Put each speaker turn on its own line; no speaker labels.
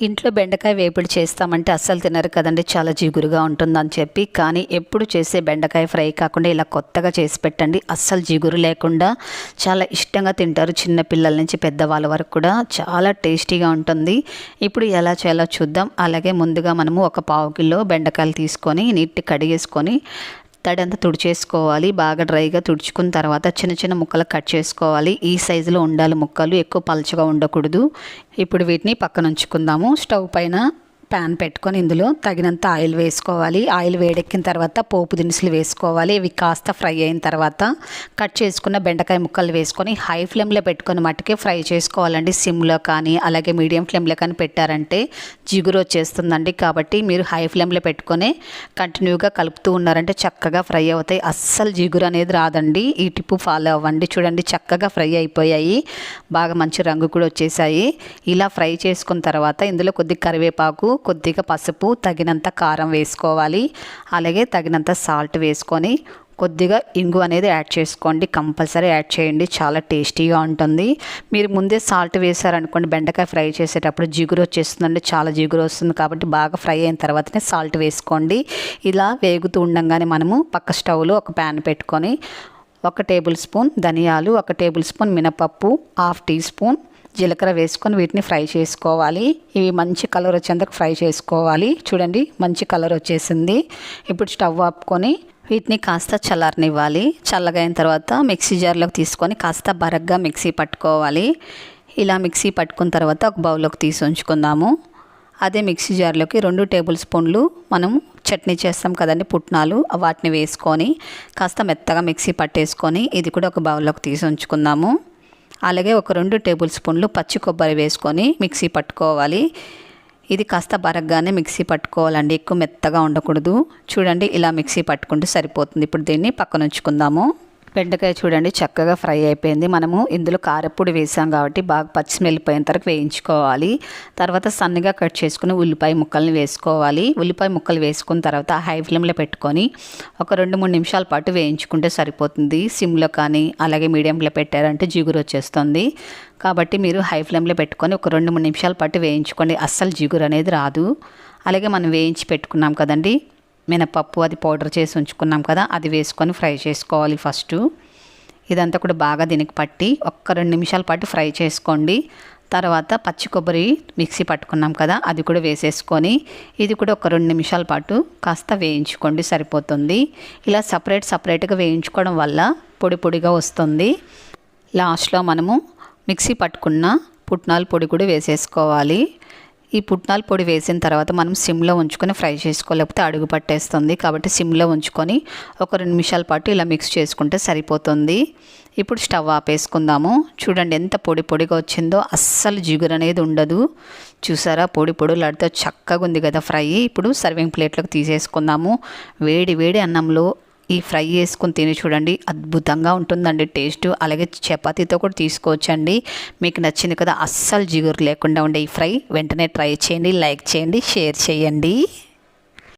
ఇంట్లో బెండకాయ వేపుడు చేస్తామంటే అస్సలు తినరు కదండి, చాలా జిగురుగా ఉంటుందని చెప్పి. కానీ ఎప్పుడు చేసే బెండకాయ ఫ్రై కాకుండా ఇలా కొత్తగా చేసి పెట్టండి, అస్సలు జిగురు లేకుండా చాలా ఇష్టంగా తింటారు. చిన్నపిల్లల నుంచి పెద్దవాళ్ళ వరకు కూడా చాలా టేస్టీగా ఉంటుంది. ఇప్పుడు ఎలా చేయాలో చూద్దాం. అలాగే ముందుగా మనము ఒక పావు కిలో బెండకాయలు తీసుకొని నీట్గా కడిగేసుకొని తడంతా తుడిచేసుకోవాలి. బాగా డ్రైగా తుడుచుకున్న తర్వాత చిన్న చిన్న ముక్కలు కట్ చేసుకోవాలి. ఈ సైజులో ఉండాలి ముక్కలు, ఎక్కువ పలచగా ఉండకూడదు. ఇప్పుడు వీటిని పక్కన ఉంచుకుందాము. స్టవ్ పైన ప్యాన్ పెట్టుకొని ఇందులో తగినంత ఆయిల్ వేసుకోవాలి. ఆయిల్ వేడెక్కిన తర్వాత పోపు దినుసులు వేసుకోవాలి. ఇవి కాస్త ఫ్రై అయిన తర్వాత కట్ చేసుకున్న బెండకాయ ముక్కలు వేసుకొని హై ఫ్లేమ్లో పెట్టుకొని మట్టుకే ఫ్రై చేసుకోవాలండి. సిమ్లో కానీ అలాగే మీడియం ఫ్లేమ్లో కానీ పెట్టారంటే జిగురు వచ్చేస్తుందండి. కాబట్టి మీరు హై ఫ్లేమ్లో పెట్టుకొని కంటిన్యూగా కలుపుతూ ఉన్నారంటే చక్కగా ఫ్రై అవుతాయి. అస్సలు జిగురు అనేది రాదండి. ఈ టిప్పు ఫాలో అవ్వండి. చూడండి చక్కగా ఫ్రై అయిపోయాయి, బాగా మంచి రంగు కూడా వచ్చేసాయి. ఇలా ఫ్రై చేసుకున్న తర్వాత ఇందులో కొద్దిగా కరివేపాకు, కొద్దిగా పసుపు, తగినంత కారం వేసుకోవాలి. అలాగే తగినంత సాల్ట్ వేసుకొని కొద్దిగా ఇంగు అనేది యాడ్ చేసుకోండి. కంపల్సరీ యాడ్ చేయండి, చాలా టేస్టీగా ఉంటుంది. మీరు ముందే సాల్ట్ వేసారనుకోండి బెండకాయ ఫ్రై చేసేటప్పుడు జిగురు వచ్చేస్తుందండి, చాలా జిగురు వస్తుంది. కాబట్టి బాగా ఫ్రై అయిన తర్వాతనే సాల్ట్ వేసుకోండి. ఇలా వేగుతూ ఉండగానే మనము పక్క స్టవ్లో ఒక ప్యాన్ పెట్టుకొని 1 టేబుల్ స్పూన్ ధనియాలు, 1 టేబుల్ స్పూన్ మినపప్పు, 1/2 టీ స్పూన్ జీలకర్ర వేసుకొని వీటిని ఫ్రై చేసుకోవాలి. ఇవి మంచి కలర్ వచ్చేందుకు ఫ్రై చేసుకోవాలి. చూడండి మంచి కలర్ వచ్చేసింది. ఇప్పుడు స్టవ్ ఆపుకొని వీటిని కాస్త చల్లారనివ్వాలి. చల్లగా అయిన తర్వాత మిక్సీ జార్లోకి తీసుకొని కాస్త బరగ్గా మిక్సీ పట్టుకోవాలి. ఇలా మిక్సీ పట్టుకున్న తర్వాత ఒక బౌల్లోకి తీసి ఉంచుకుందాము. అదే మిక్సీ జార్లోకి 2 టేబుల్ స్పూన్లు మనం చట్నీ చేస్తాం కదండి పుట్నాలు, వాటిని వేసుకొని కాస్త మెత్తగా మిక్సీ పట్టేసుకొని ఇది కూడా ఒక బౌల్లోకి తీసి ఉంచుకుందాము. అలాగే ఒక 2 టేబుల్ స్పూన్లు పచ్చి కొబ్బరి వేసుకొని మిక్సీ పట్టుకోవాలి. ఇది కాస్త బరగ్గానే మిక్సీ పట్టుకోవాలండి, ఎక్కువ మెత్తగా ఉండకూడదు. చూడండి ఇలా మిక్సీ పట్టుకుంటే సరిపోతుంది. ఇప్పుడు దీన్ని పక్కన ఉంచుకుందాము. బెండకాయ చూడండి చక్కగా ఫ్రై అయిపోయింది. మనము ఇందులో కారపొడి వేసాం కాబట్టి బాగా పచ్చి స్మెల్ పోయేంత వరకు వేయించుకోవాలి. తర్వాత సన్నగా కట్ చేసుకుని ఉల్లిపాయ ముక్కల్ని వేసుకోవాలి. ఉల్లిపాయ ముక్కలు వేసుకున్న తర్వాత హై ఫ్లేమ్లో పెట్టుకొని ఒక 2-3 నిమిషాల పాటు వేయించుకుంటే సరిపోతుంది. సిమ్లో కానీ అలాగే మీడియంలో పెట్టారంటే జిగురు వచ్చేస్తుంది. కాబట్టి మీరు హై ఫ్లేమ్లో పెట్టుకొని ఒక 2-3 నిమిషాల పాటు వేయించుకోండి, అస్సలు జిగురు అనేది రాదు. అలాగే మనం వేయించి పెట్టుకున్నాం కదండి మినపప్పు, అది పౌడర్ చేసి ఉంచుకున్నాం కదా, అది వేసుకొని ఫ్రై చేసుకోవాలి. ఫస్ట్ ఇదంతా కూడా బాగా దీనికి పట్టి ఒక్క 2 నిమిషాల పాటు ఫ్రై చేసుకోండి. తర్వాత పచ్చి కొబ్బరి మిక్సీ పట్టుకున్నాం కదా, అది కూడా వేసేసుకొని ఇది కూడా ఒక 2 నిమిషాల పాటు కాస్త వేయించుకోండి, సరిపోతుంది. ఇలా సపరేట్గా వేయించుకోవడం వల్ల పొడి పొడిగా వస్తుంది. లాస్ట్లో మనము మిక్సీ పట్టుకున్న పుట్నాల పొడి కూడా వేసేసుకోవాలి. ఈ పుట్నాల పొడి వేసిన తర్వాత మనం సిమ్లో ఉంచుకొని ఫ్రై చేసుకోలేకపోతే అడుగు పట్టేస్తుంది. కాబట్టి సిమ్లో ఉంచుకొని ఒక 2 నిమిషాల పాటు ఇలా మిక్స్ చేసుకుంటే సరిపోతుంది. ఇప్పుడు స్టవ్ ఆపేసుకుందాము. చూడండి ఎంత పొడి పొడిగా వచ్చిందో, అస్సలు జిగురు అనేది ఉండదు. చూసారా పొడి పొడులాడితే చక్కగా ఉంది కదా ఫ్రై. ఇప్పుడు సర్వింగ్ ప్లేట్లోకి తీసేసుకుందాము. వేడి వేడి అన్నంలో ఈ ఫ్రై చేసుకుని తిని చూడండి, అద్భుతంగా ఉంటుందండి టేస్ట్. అలాగే చపాతీతో కూడా తీసుకోవచ్చండి. మీకు నచ్చింది కదా, అస్సలు జిగురు లేకుండా ఉండే ఈ ఫ్రై వెంటనే ట్రై చేయండి, లైక్ చేయండి, షేర్ చేయండి.